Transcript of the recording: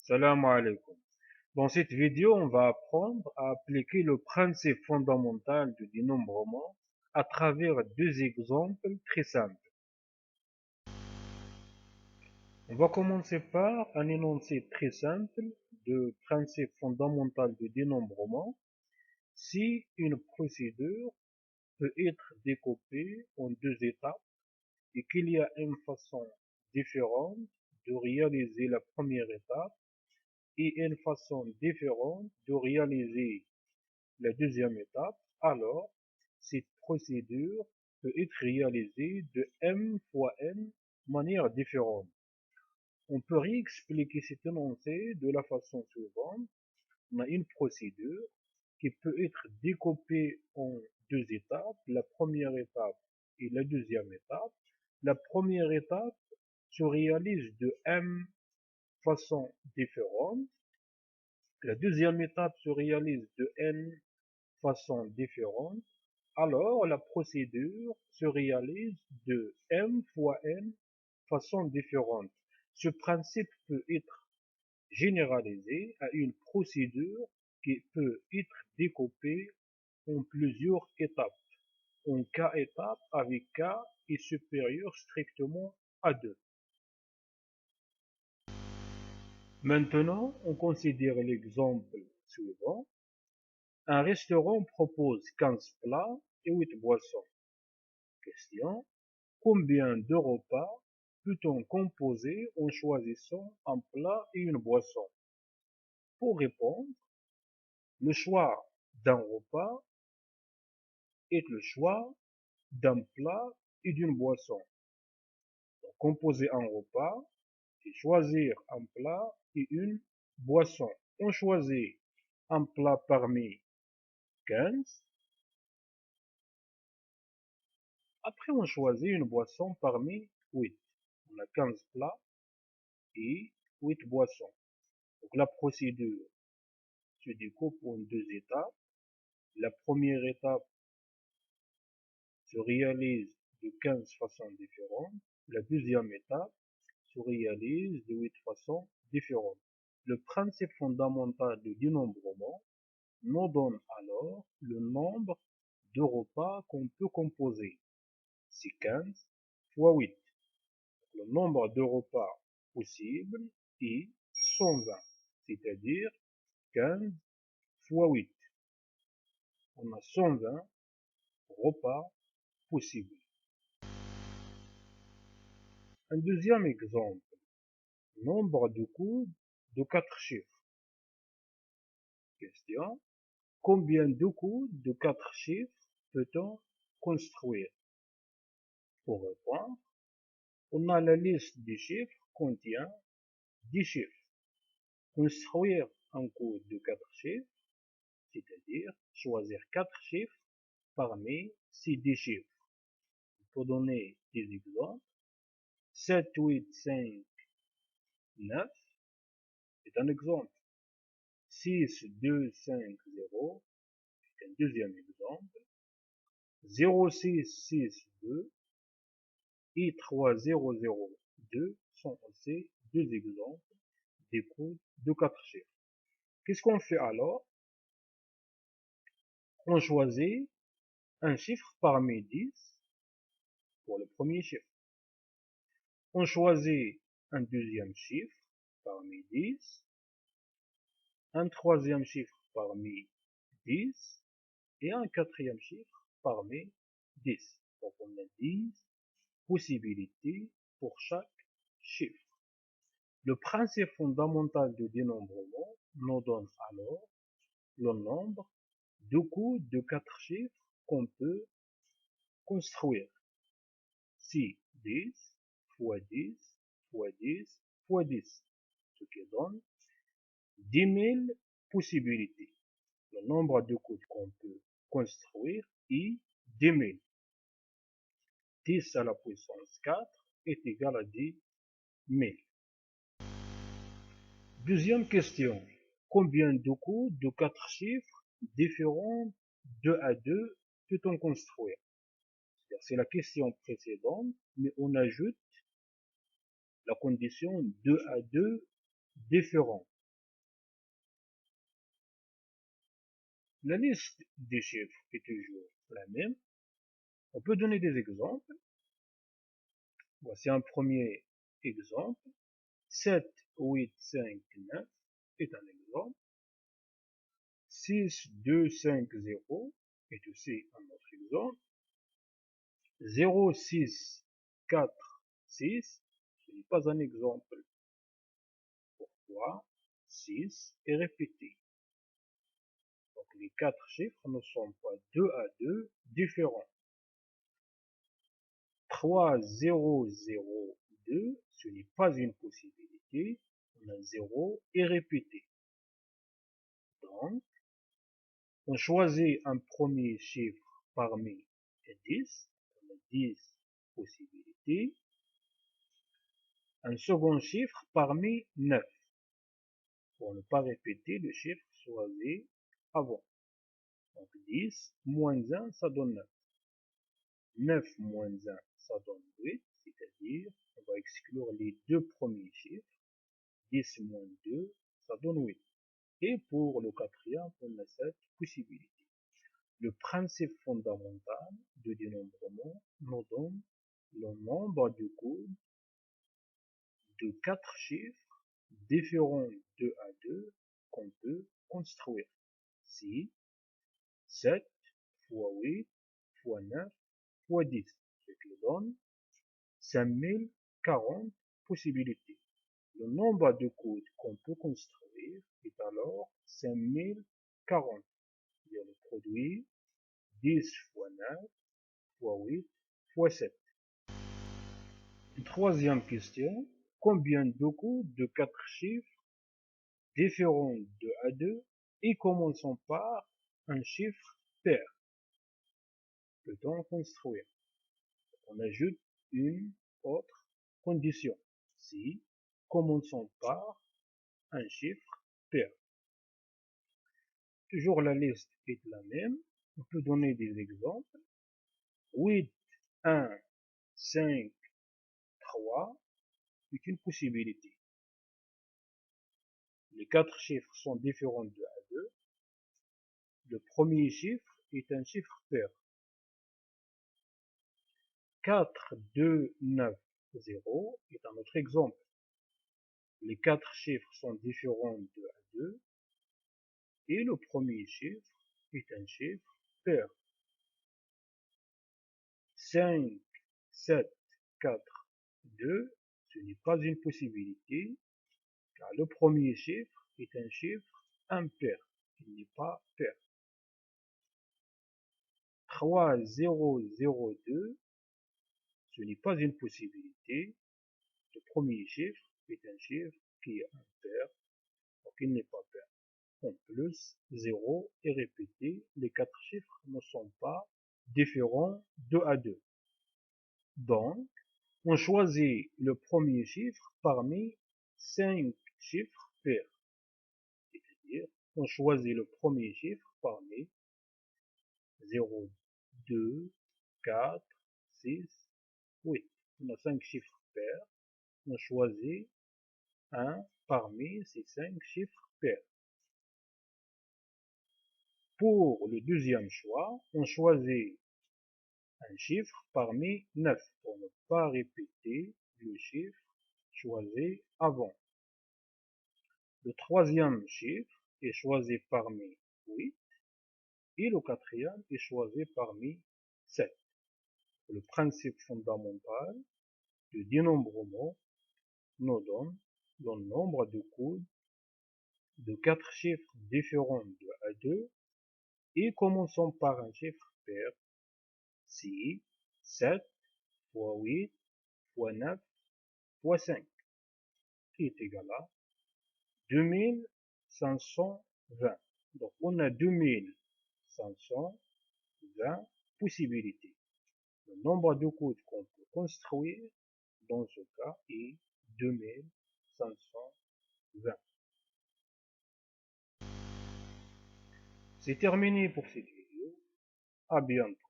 Salam alaikum. Dans cette vidéo, on va apprendre à appliquer le principe fondamental du dénombrement à travers deux exemples très simples. On va commencer par un énoncé très simple de principe fondamental du dénombrement. Si une procédure peut être découpée en deux étapes et qu'il y a une façon différente de réaliser la première étape et une façon différente de réaliser la deuxième étape, alors cette procédure peut être réalisée de m fois n manières différentes. On peut réexpliquer cet énoncé de la façon suivante. On a une procédure qui peut être découpée en deux étapes, la première étape et la deuxième étape. La première étape se réalise de m façons différentes. La deuxième étape se réalise de n façons différentes. Alors la procédure se réalise de m fois n façons différentes. Ce principe peut être généralisé à une procédure qui peut être découpée en plusieurs étapes, en k étapes avec k est supérieur strictement à 2. Maintenant, on considère l'exemple suivant. Un restaurant propose 15 plats et 8 boissons. Question. Combien de repas peut-on composer en choisissant un plat et une boisson? Pour répondre, le choix d'un repas est le choix d'un plat et d'une boisson. Pour composer un repas, c'est choisir un plat et une boisson. On choisit un plat parmi 15. Après, on choisit une boisson parmi 8. On a 15 plats et 8 boissons. Donc la procédure se découpe en deux étapes. La première étape se réalise de 15 façons différentes. La deuxième étape se réalise de 8 façons différentes. Le principe fondamental du dénombrement nous donne alors le nombre de repas qu'on peut composer. C'est 15 fois 8. Le nombre de repas possibles est 120, c'est-à-dire 15 fois 8. On a 120 repas possibles. Un deuxième exemple, nombre de coups de 4 chiffres. Question. Combien de coups de 4 chiffres peut-on construire? Pour répondre, on a la liste des chiffres contient 10 chiffres. Construire un coup de 4 chiffres, c'est-à-dire choisir 4 chiffres parmi ces 10 chiffres. Pour donner des exemples, 7, 8, 5, 9 est un exemple. 6, 2, 5, 0 est un deuxième exemple. 0, 6, 6, 2 et 3, 0, 0, 2 sont aussi deux exemples des codes de 4 chiffres. Qu'est-ce qu'on fait alors? On choisit un chiffre parmi 10 pour le premier chiffre. On choisit un deuxième chiffre parmi 10, un troisième chiffre parmi 10 et un quatrième chiffre parmi 10. Donc on a 10 possibilités pour chaque chiffre. Le principe fondamental du dénombrement nous donne alors le nombre de coups de 4 chiffres qu'on peut construire. C'est 10 fois 10 fois 10 fois 10, ce qui donne 10 000 possibilités. Le nombre de coups qu'on peut construire est 10 000. 10 à la puissance 4 est égal à 10 000. Deuxième question. Combien de coups de 4 chiffres différents 2 à 2 peut-on construire? C'est la question précédente, mais on ajoute la condition 2 à 2 différents. La liste des chiffres est toujours la même. On peut donner des exemples. Voici un premier exemple. 7, 8, 5, 9 est un exemple. 6, 2, 5, 0 est aussi un autre exemple. 0, 6, 4, 6, ce n'est pas un exemple. Pourquoi 6 est répété. Donc les quatre chiffres ne sont pas 2 à 2 différents. 3, 0, 0, 2, ce n'est pas une possibilité. On a 0 est répété. Donc, on choisit un premier chiffre parmi 10. On a 10 possibilités. Un second chiffre parmi 9. Pour ne pas répéter le chiffre choisi avant. Donc 10 moins 1, ça donne 9. 9 moins 1, ça donne 8, c'est-à-dire, on va exclure les deux premiers chiffres. 10 moins 2, ça donne 8. Et pour le quatrième, on a cette possibilité. Le principe fondamental de dénombrement nous donne le nombre de codes de 4 chiffres différents 2 à 2 qu'on peut construire. Si 7 fois 8 fois 9 fois 10, ce qui donne 5040 possibilités. Le nombre de codes qu'on peut construire est alors 5040. Il y a le produit 10 fois 9 fois 8 fois 7. Une troisième question. Combien de codes de 4 chiffres différents 2 à 2 et commençant par un chiffre pair peut-on construire? On ajoute une autre condition. Si commençons par un chiffre pair. Toujours la liste est la même. On peut donner des exemples. 8, 1, 5, 3 est une possibilité. Les quatre chiffres sont différents de 2 à 2. Le premier chiffre est un chiffre pair. 4, 2, 9, 0 est un autre exemple. Les quatre chiffres sont différents de 2 à 2. Et le premier chiffre est un chiffre pair. 5, 7, 4, 2, ce n'est pas une possibilité, car le premier chiffre est un chiffre impair, il n'est pas pair. 3, 0, 0, 2, ce n'est pas une possibilité, le premier chiffre est un chiffre qui est impair, donc il n'est pas pair. En plus, 0 est répété, les quatre chiffres ne sont pas différents 2 à 2. Donc, on choisit le premier chiffre parmi 5 chiffres pairs. C'est-à-dire, on choisit le premier chiffre parmi 0, 2, 4, 6, 8. On a 5 chiffres pairs. On choisit un parmi ces 5 chiffres pairs. Pour le deuxième choix, on choisit un chiffre parmi 9 pour ne pas répéter le chiffre choisi avant. Le troisième chiffre est choisi parmi 8 et le quatrième est choisi parmi 7. Le principe fondamental du dénombrement nous donne le nombre de codes de 4 chiffres différents de 2 à 2 et commençons par un chiffre pair. Si 7 fois 8 fois 9 fois 5 qui est égal à 2520. Donc on a 2520 possibilités. Le nombre de codes qu'on peut construire dans ce cas est 2520. C'est terminé pour cette vidéo. À bientôt.